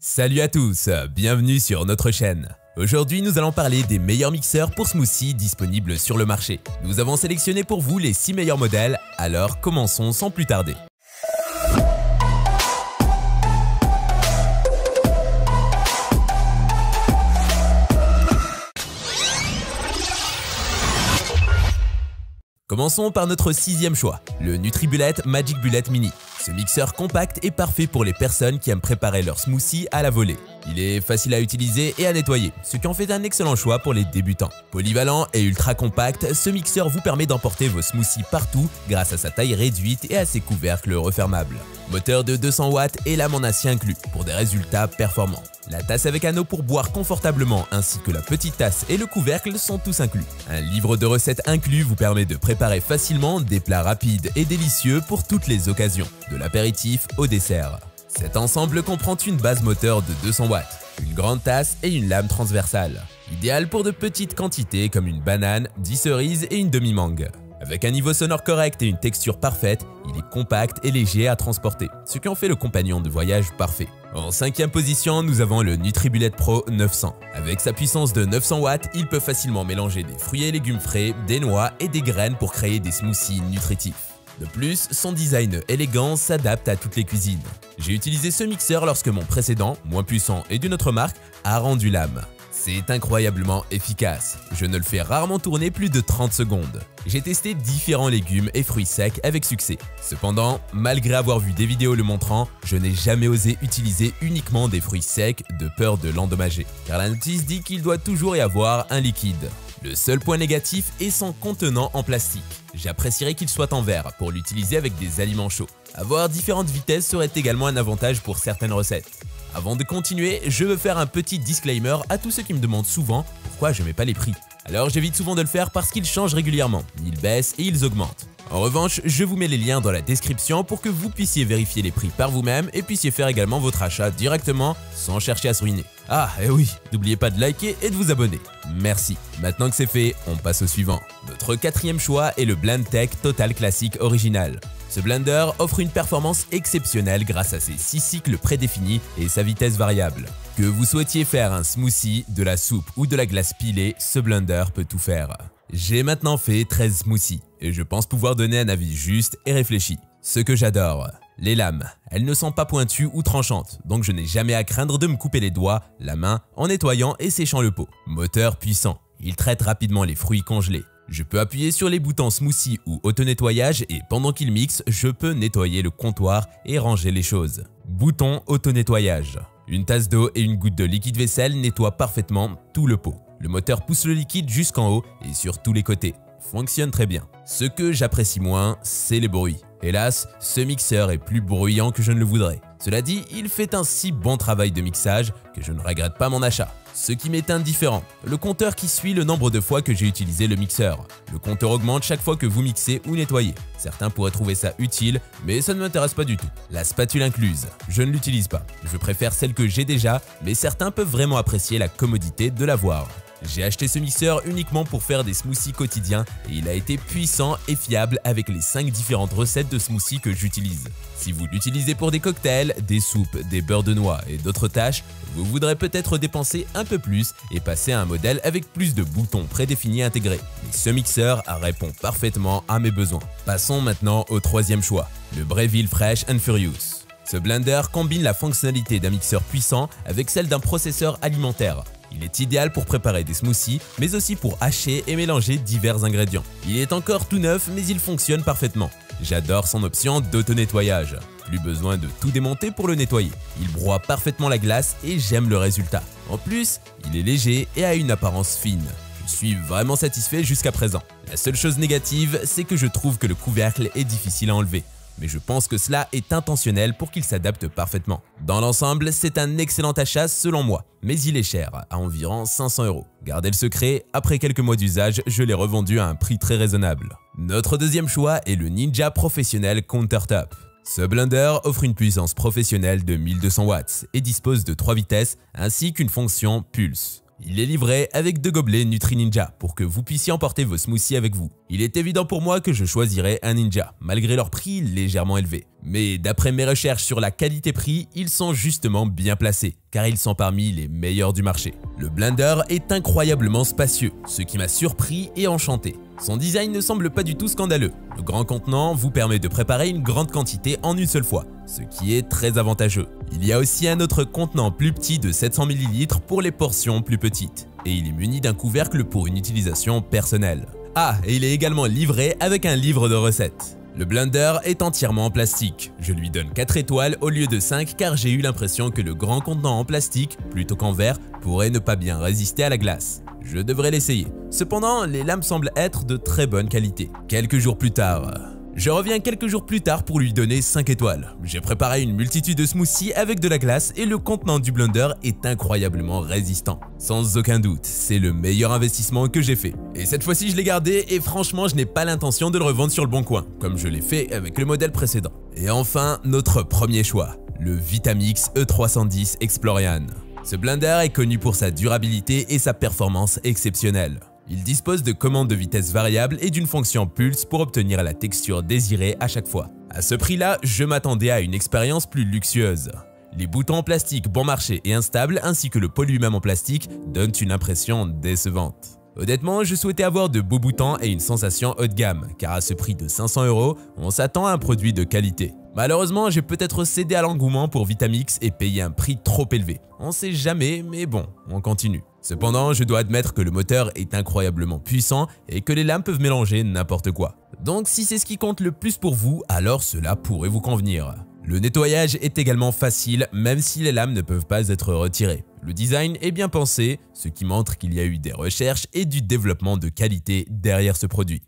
Salut à tous, bienvenue sur notre chaîne. Aujourd'hui, nous allons parler des meilleurs mixeurs pour smoothie disponibles sur le marché. Nous avons sélectionné pour vous les 6 meilleurs modèles, alors commençons sans plus tarder. Commençons par notre 6e choix, le NutriBullet Magic Bullet Mini. Ce mixeur compact est parfait pour les personnes qui aiment préparer leur smoothie à la volée. Il est facile à utiliser et à nettoyer, ce qui en fait un excellent choix pour les débutants. Polyvalent et ultra compact, ce mixeur vous permet d'emporter vos smoothies partout grâce à sa taille réduite et à ses couvercles refermables. Moteur de 200 watts et lame en acier inclus pour des résultats performants. La tasse avec anneau pour boire confortablement ainsi que la petite tasse et le couvercle sont tous inclus. Un livre de recettes inclus vous permet de préparer facilement des plats rapides et délicieux pour toutes les occasions, de l'apéritif au dessert. Cet ensemble comprend une base moteur de 200 watts, une grande tasse et une lame transversale. Idéal pour de petites quantités comme une banane, 10 cerises et une demi-mangue. Avec un niveau sonore correct et une texture parfaite, il est compact et léger à transporter, ce qui en fait le compagnon de voyage parfait. En 5e position, nous avons le NutriBullet Pro 900. Avec sa puissance de 900 watts, il peut facilement mélanger des fruits et légumes frais, des noix et des graines pour créer des smoothies nutritifs. De plus, son design élégant s'adapte à toutes les cuisines. J'ai utilisé ce mixeur lorsque mon précédent, moins puissant et d'une autre marque, a rendu l'âme. C'est incroyablement efficace. Je ne le fais rarement tourner plus de 30 secondes. J'ai testé différents légumes et fruits secs avec succès. Cependant, malgré avoir vu des vidéos le montrant, je n'ai jamais osé utiliser uniquement des fruits secs de peur de l'endommager. Car la notice dit qu'il doit toujours y avoir un liquide. Le seul point négatif est son contenant en plastique. J'apprécierais qu'il soit en verre pour l'utiliser avec des aliments chauds. Avoir différentes vitesses serait également un avantage pour certaines recettes. Avant de continuer, je veux faire un petit disclaimer à tous ceux qui me demandent souvent pourquoi je mets pas les prix. Alors j'évite souvent de le faire parce qu'ils changent régulièrement, ils baissent et ils augmentent. En revanche, je vous mets les liens dans la description pour que vous puissiez vérifier les prix par vous-même et puissiez faire également votre achat directement sans chercher à se ruiner. Ah, et oui, n'oubliez pas de liker et de vous abonner. Merci. Maintenant que c'est fait, on passe au suivant. Notre 4e choix est le Blendtec Total Classic Original. Ce blender offre une performance exceptionnelle grâce à ses 6 cycles prédéfinis et sa vitesse variable. Que vous souhaitiez faire un smoothie, de la soupe ou de la glace pilée, ce blender peut tout faire. J'ai maintenant fait 13 smoothies et je pense pouvoir donner un avis juste et réfléchi. Ce que j'adore, les lames. Elles ne sont pas pointues ou tranchantes, donc je n'ai jamais à craindre de me couper les doigts, la main, en nettoyant et séchant le pot. Moteur puissant, il traite rapidement les fruits congelés. Je peux appuyer sur les boutons smoothie ou auto-nettoyage et pendant qu'il mixe, je peux nettoyer le comptoir et ranger les choses. Bouton auto-nettoyage. Une tasse d'eau et une goutte de liquide vaisselle nettoient parfaitement tout le pot. Le moteur pousse le liquide jusqu'en haut et sur tous les côtés. Fonctionne très bien. Ce que j'apprécie moins, c'est les bruits. Hélas, ce mixeur est plus bruyant que je ne le voudrais. Cela dit, il fait un si bon travail de mixage que je ne regrette pas mon achat. Ce qui m'est indifférent, le compteur qui suit le nombre de fois que j'ai utilisé le mixeur. Le compteur augmente chaque fois que vous mixez ou nettoyez. Certains pourraient trouver ça utile, mais ça ne m'intéresse pas du tout. La spatule incluse, je ne l'utilise pas. Je préfère celle que j'ai déjà, mais certains peuvent vraiment apprécier la commodité de l'avoir. J'ai acheté ce mixeur uniquement pour faire des smoothies quotidiens et il a été puissant et fiable avec les 5 différentes recettes de smoothies que j'utilise. Si vous l'utilisez pour des cocktails, des soupes, des beurres de noix et d'autres tâches, vous voudrez peut-être dépenser un peu plus et passer à un modèle avec plus de boutons prédéfinis intégrés. Mais ce mixeur répond parfaitement à mes besoins. Passons maintenant au 3e choix, le Breville Fresh and Furious. Ce blender combine la fonctionnalité d'un mixeur puissant avec celle d'un processeur alimentaire. Il est idéal pour préparer des smoothies, mais aussi pour hacher et mélanger divers ingrédients. Il est encore tout neuf, mais il fonctionne parfaitement. J'adore son option d'auto-nettoyage. Plus besoin de tout démonter pour le nettoyer. Il broie parfaitement la glace et j'aime le résultat. En plus, il est léger et a une apparence fine. Je suis vraiment satisfait jusqu'à présent. La seule chose négative, c'est que je trouve que le couvercle est difficile à enlever. Mais je pense que cela est intentionnel pour qu'il s'adapte parfaitement. Dans l'ensemble, c'est un excellent achat selon moi, mais il est cher, à environ 500 €. Gardez le secret, après quelques mois d'usage, je l'ai revendu à un prix très raisonnable. Notre 2e choix est le Ninja Professionnel Countertop. Ce blender offre une puissance professionnelle de 1200 watts et dispose de 3 vitesses ainsi qu'une fonction pulse. Il est livré avec 2 gobelets Nutri Ninja pour que vous puissiez emporter vos smoothies avec vous. Il est évident pour moi que je choisirais un Ninja, malgré leur prix légèrement élevé. Mais d'après mes recherches sur la qualité-prix, ils sont justement bien placés, car ils sont parmi les meilleurs du marché. Le blender est incroyablement spacieux, ce qui m'a surpris et enchanté. Son design ne semble pas du tout scandaleux. Le grand contenant vous permet de préparer une grande quantité en une seule fois, ce qui est très avantageux. Il y a aussi un autre contenant plus petit de 700 ml pour les portions plus petites, et il est muni d'un couvercle pour une utilisation personnelle. Ah, et il est également livré avec un livre de recettes. Le blender est entièrement en plastique. Je lui donne 4 étoiles au lieu de 5 car j'ai eu l'impression que le grand contenant en plastique, plutôt qu'en verre, pourrait ne pas bien résister à la glace. Je devrais l'essayer. Cependant, les lames semblent être de très bonne qualité. Je reviens quelques jours plus tard pour lui donner 5 étoiles. J'ai préparé une multitude de smoothies avec de la glace et le contenant du blender est incroyablement résistant. Sans aucun doute, c'est le meilleur investissement que j'ai fait. Et cette fois-ci, je l'ai gardé et franchement, je n'ai pas l'intention de le revendre sur le bon coin, comme je l'ai fait avec le modèle précédent. Et enfin, notre premier choix, le Vitamix E310 Explorian. Ce blender est connu pour sa durabilité et sa performance exceptionnelle. Il dispose de commandes de vitesse variables et d'une fonction pulse pour obtenir la texture désirée à chaque fois. À ce prix-là, je m'attendais à une expérience plus luxueuse. Les boutons en plastique bon marché et instables ainsi que le pot lui-même en plastique donnent une impression décevante. Honnêtement, je souhaitais avoir de beaux boutons et une sensation haut de gamme, car à ce prix de 500 €, on s'attend à un produit de qualité. Malheureusement, j'ai peut-être cédé à l'engouement pour Vitamix et payé un prix trop élevé. On sait jamais, mais bon, on continue. Cependant, je dois admettre que le moteur est incroyablement puissant et que les lames peuvent mélanger n'importe quoi. Donc si c'est ce qui compte le plus pour vous, alors cela pourrait vous convenir. Le nettoyage est également facile, même si les lames ne peuvent pas être retirées. Le design est bien pensé, ce qui montre qu'il y a eu des recherches et du développement de qualité derrière ce produit.